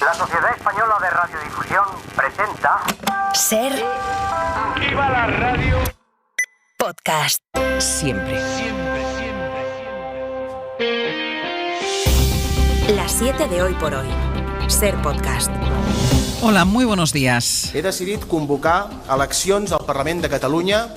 La Sociedad Española de Radiodifusión presenta... Ser... ¡Viva la radio! Podcast. Siempre. Las 7 de hoy por hoy. Ser Podcast. Hola, muy buenos días. He decidit convocar eleccions al Parlament de Catalunya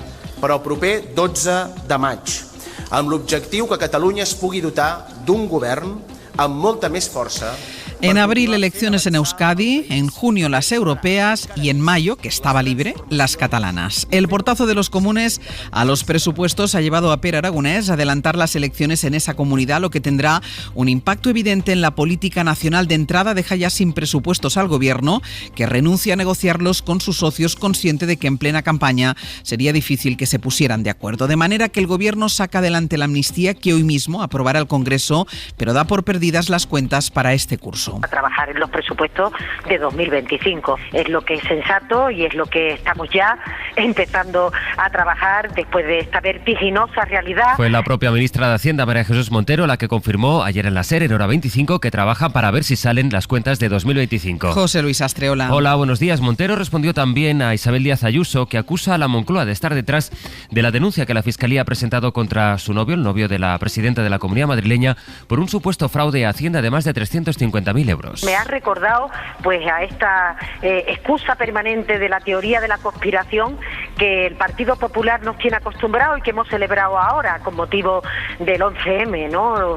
per al proper 12 de maig, amb l'objectiu que Catalunya es pugui dotar d'un govern amb molta més força. En abril elecciones en Euskadi, en junio las europeas y en mayo, que estaba libre, las catalanas. El portazo de los comunes a los presupuestos ha llevado a Pere Aragonés a adelantar las elecciones en esa comunidad, lo que tendrá un impacto evidente en la política nacional. De entrada deja ya sin presupuestos al gobierno, que renuncia a negociarlos con sus socios, consciente de que en plena campaña sería difícil que se pusieran de acuerdo. De manera que el gobierno saca adelante la amnistía que hoy mismo aprobará el Congreso, pero da por perdidas las cuentas para este curso. A trabajar en los presupuestos de 2025. Es lo que es sensato y es lo que estamos ya empezando a trabajar después de esta vertiginosa realidad. Fue la propia ministra de Hacienda, María Jesús Montero, la que confirmó ayer en la SER, en Hora 25, que trabaja para ver si salen las cuentas de 2025. José Luis Astreola. Hola, buenos días. Montero respondió también a Isabel Díaz Ayuso, que acusa a la Moncloa de estar detrás de la denuncia que la Fiscalía ha presentado contra su novio, el novio de la presidenta de la Comunidad Madrileña, por un supuesto fraude a Hacienda de más de 350.000 euros. Me ha recordado pues a esta excusa permanente de la teoría de la conspiración que el Partido Popular nos tiene acostumbrado y que hemos celebrado ahora con motivo del 11M, ¿no?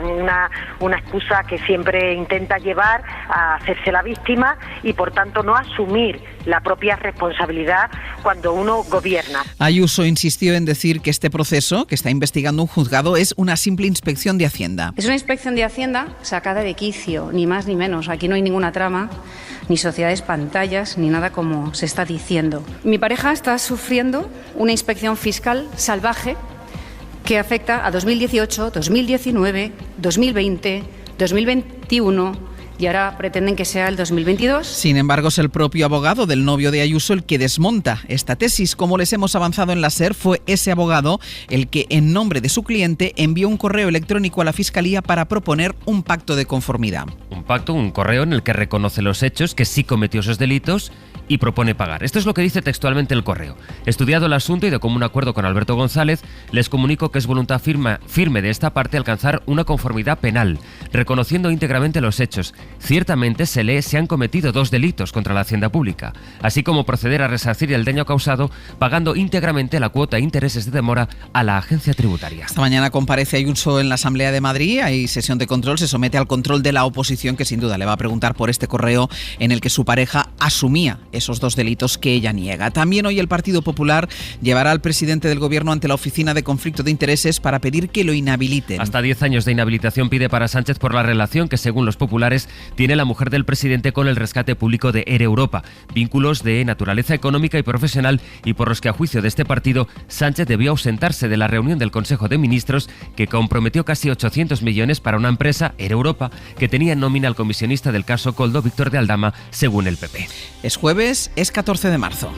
Una excusa que siempre intenta llevar a hacerse la víctima y por tanto no asumir la propia responsabilidad cuando uno gobierna. Ayuso insistió en decir que este proceso que está investigando un juzgado es una simple inspección de Hacienda. Es una inspección de Hacienda sacada de quicio, ni más ni menos. Aquí no hay ninguna trama, ni sociedades pantallas, ni nada como se está diciendo. Mi pareja está sufriendo una inspección fiscal salvaje que afecta a 2018, 2019, 2020, 2021... y ahora pretenden que sea el 2022. Sin embargo, es el propio abogado del novio de Ayuso el que desmonta esta tesis. Como les hemos avanzado en la SER, fue ese abogado el que, en nombre de su cliente, envió un correo electrónico a la Fiscalía para proponer un pacto de conformidad. Un pacto, un correo en el que reconoce los hechos, que sí cometió esos delitos y propone pagar. Esto es lo que dice textualmente el correo. Estudiado el asunto y de común acuerdo con Alberto González, les comunico que es voluntad firme de esta parte alcanzar una conformidad penal, reconociendo íntegramente los hechos. Ciertamente se han cometido 2 delitos contra la hacienda pública, así como proceder a resarcir el daño causado pagando íntegramente la cuota e intereses de demora a la agencia tributaria. Esta mañana comparece Ayuso en la Asamblea de Madrid, hay sesión de control, se somete al control de la oposición, que sin duda le va a preguntar por este correo en el que su pareja asumía esos 2 delitos que ella niega. También hoy el Partido Popular llevará al presidente del Gobierno ante la Oficina de Conflicto de Intereses para pedir que lo inhabiliten. Hasta 10 años de inhabilitación pide para Sánchez por la relación que, según los populares, tiene la mujer del presidente con el rescate público de Air Europa. Vínculos de naturaleza económica y profesional y por los que, a juicio de este partido, Sánchez debió ausentarse de la reunión del Consejo de Ministros que comprometió casi 800 millones para una empresa, Air Europa, que tenía en nómina al comisionista del caso Koldo, Víctor de Aldama, según el PP. Es jueves, es 14 de marzo.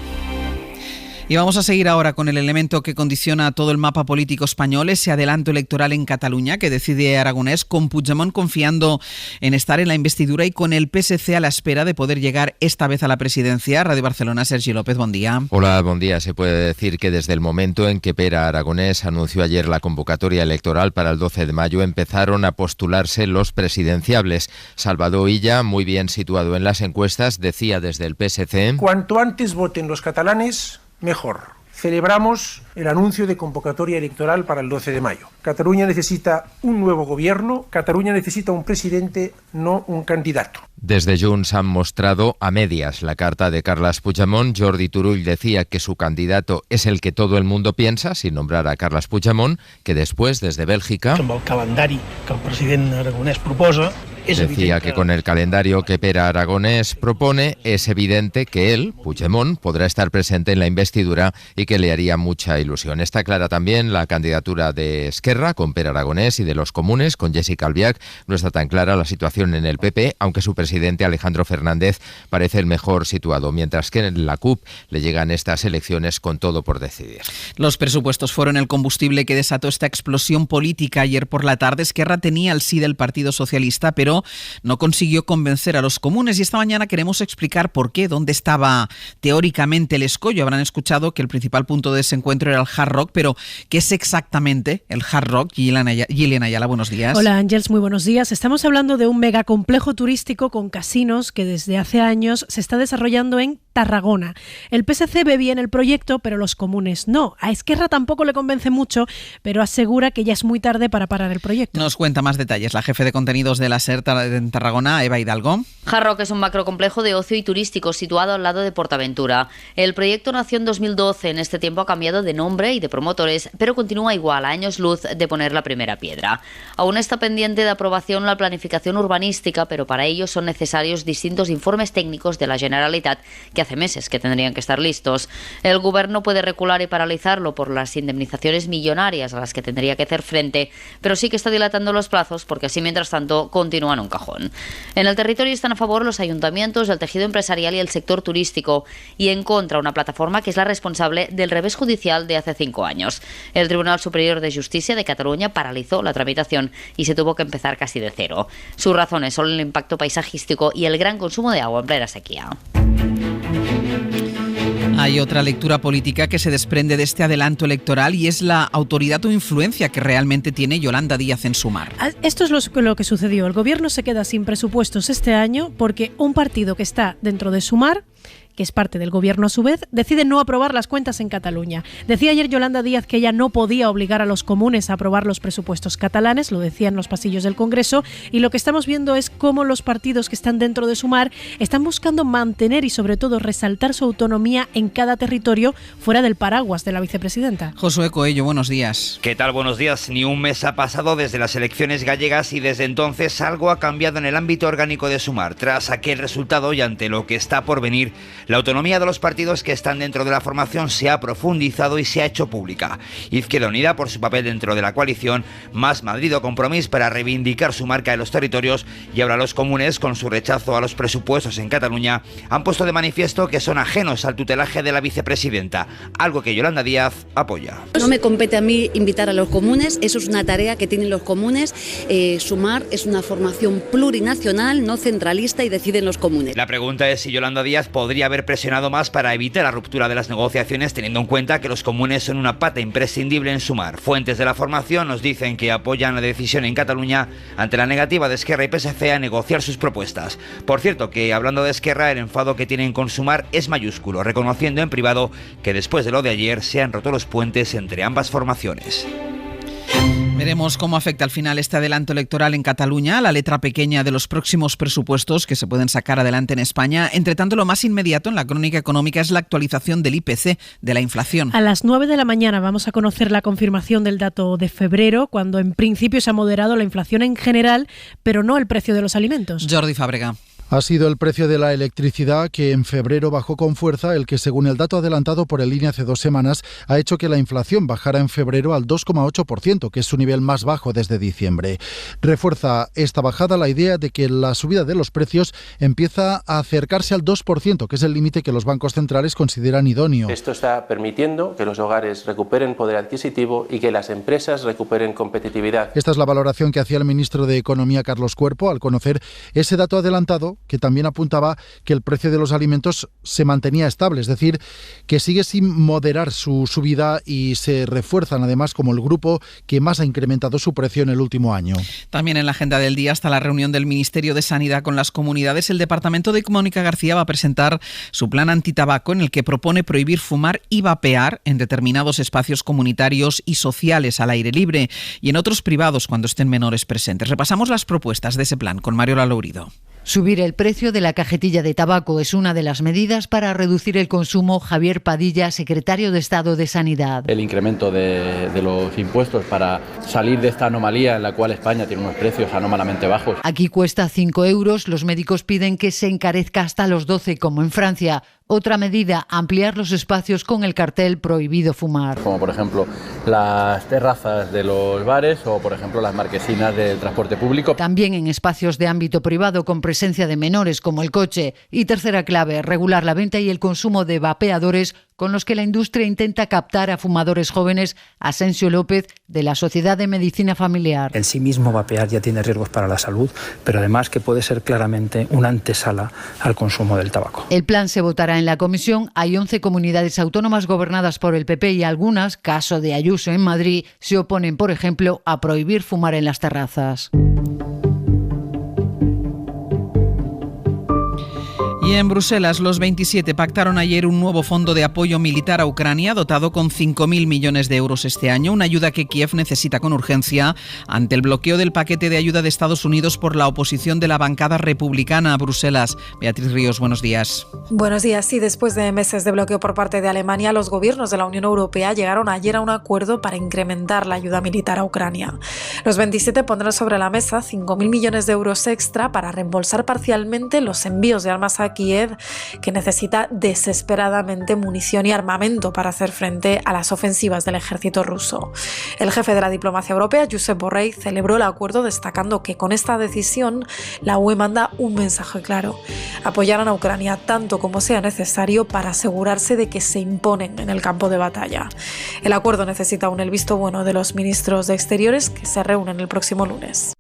Y vamos a seguir ahora con el elemento que condiciona todo el mapa político español, ese adelanto electoral en Cataluña que decide Aragonés, con Puigdemont confiando en estar en la investidura y con el PSC a la espera de poder llegar esta vez a la presidencia. Radio Barcelona, Sergi López, buen día. Hola, buen día. Se puede decir que desde el momento en que Pere Aragonés anunció ayer la convocatoria electoral para el 12 de mayo empezaron a postularse los presidenciables. Salvador Illa, muy bien situado en las encuestas, decía desde el PSC: cuanto antes voten los catalanes, mejor. Celebramos el anuncio de convocatoria electoral para el 12 de mayo. Cataluña necesita un nuevo gobierno, Cataluña necesita un presidente, no un candidato. Desde Junts han mostrado a medias la carta de Carles Puigdemont. Jordi Turull decía que su candidato es el que todo el mundo piensa, sin nombrar a Carles Puigdemont, que después, desde Bélgica, Amb el calendari que el president Aragonès proposa, decía que con el calendario que Pere Aragonés propone es evidente que él, Puigdemont, podrá estar presente en la investidura y que le haría mucha ilusión. Está clara también la candidatura de Esquerra con Pere Aragonés y de los Comunes con Jessica Albiach. No está tan clara la situación en el PP, aunque su presidente Alejandro Fernández parece el mejor situado, mientras que en la CUP le llegan estas elecciones con todo por decidir. Los presupuestos fueron el combustible que desató esta explosión política ayer por la tarde. Esquerra tenía el sí del Partido Socialista, pero Ejecutivo no consiguió convencer a los comunes y esta mañana queremos explicar por qué, dónde estaba teóricamente el escollo. Habrán escuchado que el principal punto de desencuentro era el Hard Rock, pero ¿qué es exactamente el Hard Rock? Gillian Ayala, buenos días. Hola Ángels, muy buenos días. Estamos hablando de un megacomplejo turístico con casinos que desde hace años se está desarrollando en Tarragona. El PSC ve bien el proyecto, pero los comunes no. A Esquerra tampoco le convence mucho, pero asegura que ya es muy tarde para parar el proyecto. Nos cuenta más detalles la jefe de contenidos de la SER en Tarragona, Eva Hidalgo. Hard Rock es un macrocomplejo de ocio y turístico situado al lado de Portaventura. El proyecto nació en 2012, en este tiempo ha cambiado de nombre y de promotores, pero continúa igual, a años luz de poner la primera piedra. Aún está pendiente de aprobación la planificación urbanística, pero para ello son necesarios distintos informes técnicos de la Generalitat que hace meses que tendrían que estar listos. El Gobierno puede recular y paralizarlo por las indemnizaciones millonarias a las que tendría que hacer frente, pero sí que está dilatando los plazos porque así mientras tanto continúa en un cajón. En el territorio están a favor los ayuntamientos, el tejido empresarial y el sector turístico, y en contra una plataforma que es la responsable del revés judicial de hace 5 años. El Tribunal Superior de Justicia de Cataluña paralizó la tramitación y se tuvo que empezar casi de cero. Sus razones son el impacto paisajístico y el gran consumo de agua en plena sequía. Hay otra lectura política que se desprende de este adelanto electoral y es la autoridad o influencia que realmente tiene Yolanda Díaz en Sumar. Esto es lo que sucedió. El Gobierno se queda sin presupuestos este año porque un partido que está dentro de Sumar, que es parte del Gobierno a su vez, decide no aprobar las cuentas en Cataluña. Decía ayer Yolanda Díaz que ella no podía obligar a los comunes a aprobar los presupuestos catalanes, lo decía en los pasillos del Congreso, y lo que estamos viendo es cómo los partidos que están dentro de Sumar están buscando mantener y sobre todo resaltar su autonomía en cada territorio fuera del paraguas de la vicepresidenta. Josué Coello, buenos días. ¿Qué tal? Buenos días. Ni un mes ha pasado desde las elecciones gallegas y desde entonces algo ha cambiado en el ámbito orgánico de Sumar. Tras aquel resultado y ante lo que está por venir, la autonomía de los partidos que están dentro de la formación se ha profundizado y se ha hecho pública. Izquierda Unida, por su papel dentro de la coalición, Más Madrid o Compromís para reivindicar su marca en los territorios, y ahora los comunes, con su rechazo a los presupuestos en Cataluña, han puesto de manifiesto que son ajenos al tutelaje de la vicepresidenta, algo que Yolanda Díaz apoya. No me compete a mí invitar a los comunes, eso es una tarea que tienen los comunes. Sumar es una formación plurinacional, no centralista, y deciden los comunes. La pregunta es si Yolanda Díaz podría haber presionado más para evitar la ruptura de las negociaciones, teniendo en cuenta que los comunes son una pata imprescindible en Sumar. Fuentes de la formación nos dicen que apoyan la decisión en Cataluña ante la negativa de Esquerra y PSC a negociar sus propuestas. Por cierto, que hablando de Esquerra, el enfado que tienen con Sumar es mayúsculo, reconociendo en privado que después de lo de ayer se han roto los puentes entre ambas formaciones. Veremos cómo afecta al final este adelanto electoral en Cataluña a la letra pequeña de los próximos presupuestos que se pueden sacar adelante en España. Entre tanto, lo más inmediato en la crónica económica es la actualización del IPC, de la inflación. A las 9 de la mañana vamos a conocer la confirmación del dato de febrero, cuando en principio se ha moderado la inflación en general, pero no el precio de los alimentos. Jordi Fábrega. Ha sido el precio de la electricidad que en febrero bajó con fuerza, el que según el dato adelantado por el INE hace 2 semanas ha hecho que la inflación bajara en febrero al 2,8%, que es su nivel más bajo desde diciembre. Refuerza esta bajada la idea de que la subida de los precios empieza a acercarse al 2%, que es el límite que los bancos centrales consideran idóneo. Esto está permitiendo que los hogares recuperen poder adquisitivo y que las empresas recuperen competitividad. Esta es la valoración que hacía el ministro de Economía, Carlos Cuerpo, al conocer ese dato adelantado, que también apuntaba que el precio de los alimentos se mantenía estable, es decir, que sigue sin moderar su subida y se refuerzan además como el grupo que más ha incrementado su precio en el último año. También en la agenda del día está la reunión del Ministerio de Sanidad con las comunidades. El departamento de Mónica García va a presentar su plan antitabaco en el que propone prohibir fumar y vapear en determinados espacios comunitarios y sociales al aire libre y en otros privados cuando estén menores presentes. Repasamos las propuestas de ese plan con Mario Laurido. Subir el precio de la cajetilla de tabaco es una de las medidas para reducir el consumo. Javier Padilla, secretario de Estado de Sanidad. El incremento de los impuestos para salir de esta anomalía en la cual España tiene unos precios anómalamente bajos. Aquí cuesta 5 euros, los médicos piden que se encarezca hasta los 12, como en Francia. Otra medida, ampliar los espacios con el cartel prohibido fumar. Como por ejemplo las terrazas de los bares o por ejemplo las marquesinas del transporte público. También en espacios de ámbito privado con presencia de menores como el coche. Y tercera clave, regular la venta y el consumo de vapeadores con los que la industria intenta captar a fumadores jóvenes. Asensio López, de la Sociedad de Medicina Familiar. En sí mismo vapear ya tiene riesgos para la salud, pero además que puede ser claramente una antesala al consumo del tabaco. El plan se votará en la comisión. Hay 11 comunidades autónomas gobernadas por el PP y algunas, caso de Ayuso en Madrid, se oponen, por ejemplo, a prohibir fumar en las terrazas. Y en Bruselas, los 27 pactaron ayer un nuevo fondo de apoyo militar a Ucrania, dotado con 5.000 millones de euros este año, una ayuda que Kiev necesita con urgencia ante el bloqueo del paquete de ayuda de Estados Unidos por la oposición de la bancada republicana a Bruselas. Beatriz Ríos, buenos días. Buenos días. Sí, después de meses de bloqueo por parte de Alemania, los gobiernos de la Unión Europea llegaron ayer a un acuerdo para incrementar la ayuda militar a Ucrania. Los 27 pondrán sobre la mesa 5.000 millones de euros extra para reembolsar parcialmente los envíos de armas a Kiev, que necesita desesperadamente munición y armamento para hacer frente a las ofensivas del ejército ruso. El jefe de la diplomacia europea, Josep Borrell, celebró el acuerdo destacando que con esta decisión la UE manda un mensaje claro: apoyarán a Ucrania tanto como sea necesario para asegurarse de que se imponen en el campo de batalla. El acuerdo necesita aún el visto bueno de los ministros de Exteriores, que se reúnen el próximo lunes.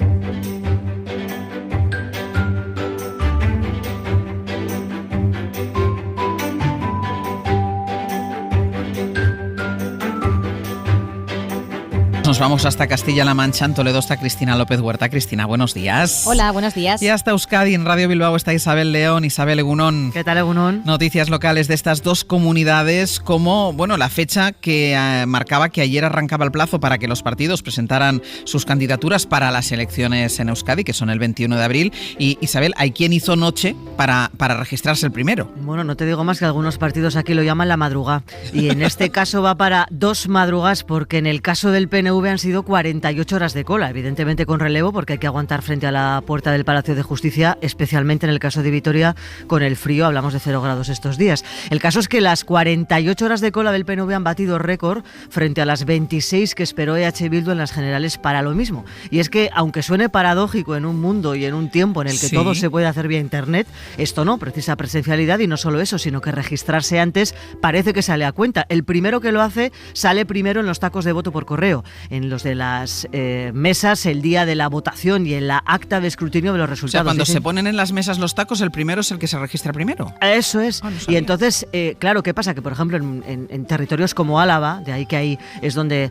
Nos vamos hasta Castilla-La Mancha. En Toledo está Cristina López Huerta. Cristina, buenos días. Hola, buenos días. Y hasta Euskadi, en Radio Bilbao, está Isabel León. Isabel, egunon. ¿Qué tal, egunon? Noticias locales de estas dos comunidades, como la fecha que marcaba que ayer arrancaba el plazo para que los partidos presentaran sus candidaturas para las elecciones en Euskadi, que son el 21 de abril. Y Isabel, hay quien hizo noche para registrarse el primero. Bueno, no te digo más que algunos partidos aquí lo llaman la madrugá. Y en este caso va para 2 madrugas, porque en el caso del PNV han sido 48 horas de cola, evidentemente con relevo, porque hay que aguantar frente a la puerta del Palacio de Justicia, especialmente en el caso de Vitoria, con el frío, hablamos de 0 grados estos días. El caso es que las 48 horas de cola del PNV han batido récord frente a las 26 que esperó EH Bildu en las generales para lo mismo. Y es que, aunque suene paradójico en un mundo y en un tiempo en el que todo se puede hacer vía internet, esto no, precisa presencialidad, y no solo eso, sino que registrarse antes parece que sale a cuenta. El primero que lo hace sale primero en los tacos de voto por correo, en los de las mesas el día de la votación y en la acta de escrutinio de los resultados. O sea, cuando se ponen en las mesas los tacos, el primero es el que se registra primero. Eso es. Y entonces, claro, ¿qué pasa? Que, por ejemplo, en territorios como Álava, de ahí que ahí es donde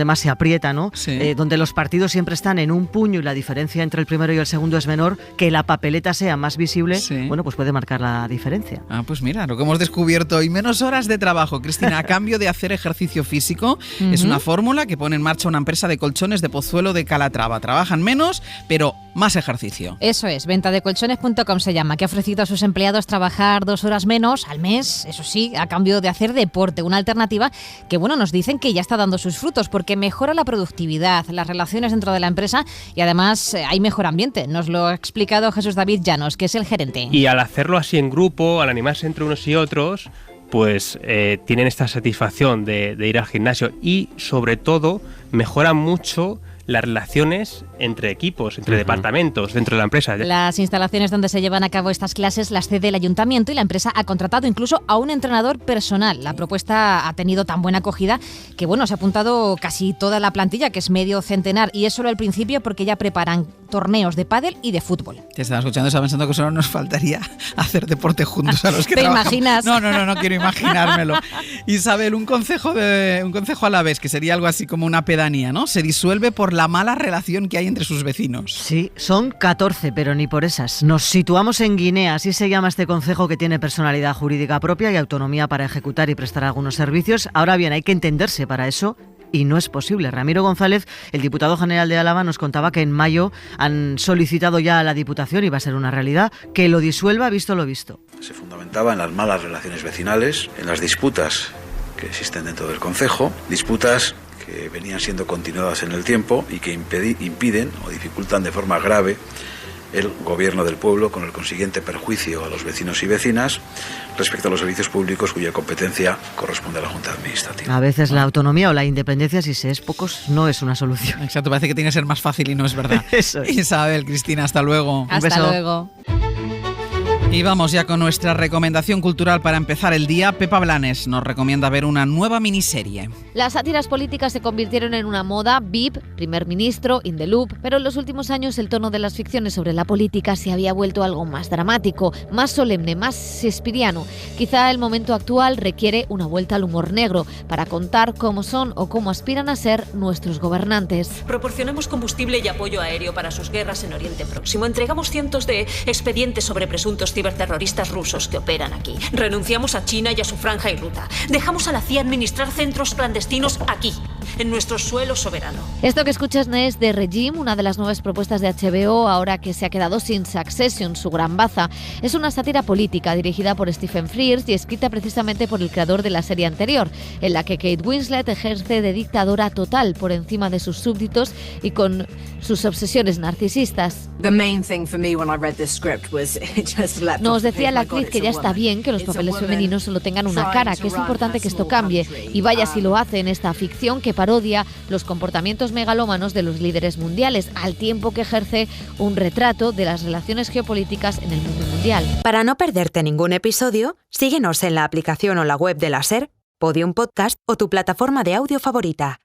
más se aprieta, ¿no? Sí. Donde los partidos siempre están en un puño y la diferencia entre el primero y el segundo es menor, que la papeleta sea más visible, bueno, pues puede marcar la diferencia. Ah, pues mira, lo que hemos descubierto. Y menos horas de trabajo, Cristina, a cambio de hacer ejercicio físico. Es una fórmula que pone en marcha una empresa de colchones de Pozuelo de Calatrava. Trabajan menos, pero más ejercicio. Eso es, ventadecolchones.com se llama, que ha ofrecido a sus empleados trabajar 2 horas menos al mes, eso sí, a cambio de hacer deporte. Una alternativa que, bueno, nos dicen que ya está dando sus frutos, porque mejora la productividad, las relaciones dentro de la empresa y además hay mejor ambiente. Nos lo ha explicado Jesús David Llanos, que es el gerente. Y al hacerlo así en grupo, al animarse entre unos y otros, pues tienen esta satisfacción de ir al gimnasio y, sobre todo, mejoran mucho las relaciones entre equipos, entre departamentos dentro de la empresa. Las instalaciones donde se llevan a cabo estas clases las cede el ayuntamiento y la empresa ha contratado incluso a un entrenador personal. La propuesta ha tenido tan buena acogida que, bueno, se ha apuntado casi toda la plantilla, que es medio centenar, y es solo el principio porque ya preparan torneos de pádel y de fútbol. Te estaba escuchando y estaba pensando que solo nos faltaría hacer deporte juntos a los que ¿Te trabajamos. imaginas? No quiero imaginármelo. Isabel, un consejo a la vez, que sería algo así como una pedanía, ¿no? Se disuelve por la mala relación que hay entre sus vecinos. Sí, son 14, pero ni por esas. Nos situamos en Guinea, así se llama este concejo, que tiene personalidad jurídica propia y autonomía para ejecutar y prestar algunos servicios. Ahora bien, hay que entenderse para eso, y no es posible. Ramiro González, el diputado general de Álava, nos contaba que en mayo han solicitado ya a la Diputación, y va a ser una realidad, que lo disuelva visto lo visto. Se fundamentaba en las malas relaciones vecinales, en las disputas que existen dentro del concejo, disputas que venían siendo continuadas en el tiempo y que impiden o dificultan de forma grave el gobierno del pueblo, con el consiguiente perjuicio a los vecinos y vecinas respecto a los servicios públicos cuya competencia corresponde a la Junta Administrativa. A veces la autonomía o la independencia, si se es pocos, no es una solución. Exacto, parece que tiene que ser más fácil y no es verdad. Eso es. Isabel, Cristina, hasta luego. Hasta luego. Y vamos ya con nuestra recomendación cultural para empezar el día. Pepa Blanes nos recomienda ver una nueva miniserie. Las sátiras políticas se convirtieron en una moda. VIP, Primer Ministro, In the Loop, pero en los últimos años el tono de las ficciones sobre la política se había vuelto algo más dramático, más solemne, más shakespeariano. Quizá el momento actual requiere una vuelta al humor negro para contar cómo son o cómo aspiran a ser nuestros gobernantes. Proporcionamos combustible y apoyo aéreo para sus guerras en Oriente Próximo. Entregamos cientos de expedientes sobre presuntos ciberterroristas rusos que operan aquí. Renunciamos a China y a su franja y ruta. Dejamos a la CIA administrar centros clandestinos aquí, en nuestro suelo soberano. Esto que escuchas es The Regime, una de las nuevas propuestas de HBO, ahora que se ha quedado sin Succession, su gran baza. Es una sátira política dirigida por Stephen Frears y escrita precisamente por el creador de la serie anterior, en la que Kate Winslet ejerce de dictadora total por encima de sus súbditos y con sus obsesiones narcisistas. Nos decía la actriz que ya está bien que los papeles femeninos solo tengan una cara, que es importante que esto cambie, y vaya si lo hace en esta ficción que parodia los comportamientos megalómanos de los líderes mundiales, al tiempo que ejerce un retrato de las relaciones geopolíticas en el mundo mundial. Para no perderte ningún episodio, síguenos en la aplicación o la web de la SER, Podium Podcast o tu plataforma de audio favorita.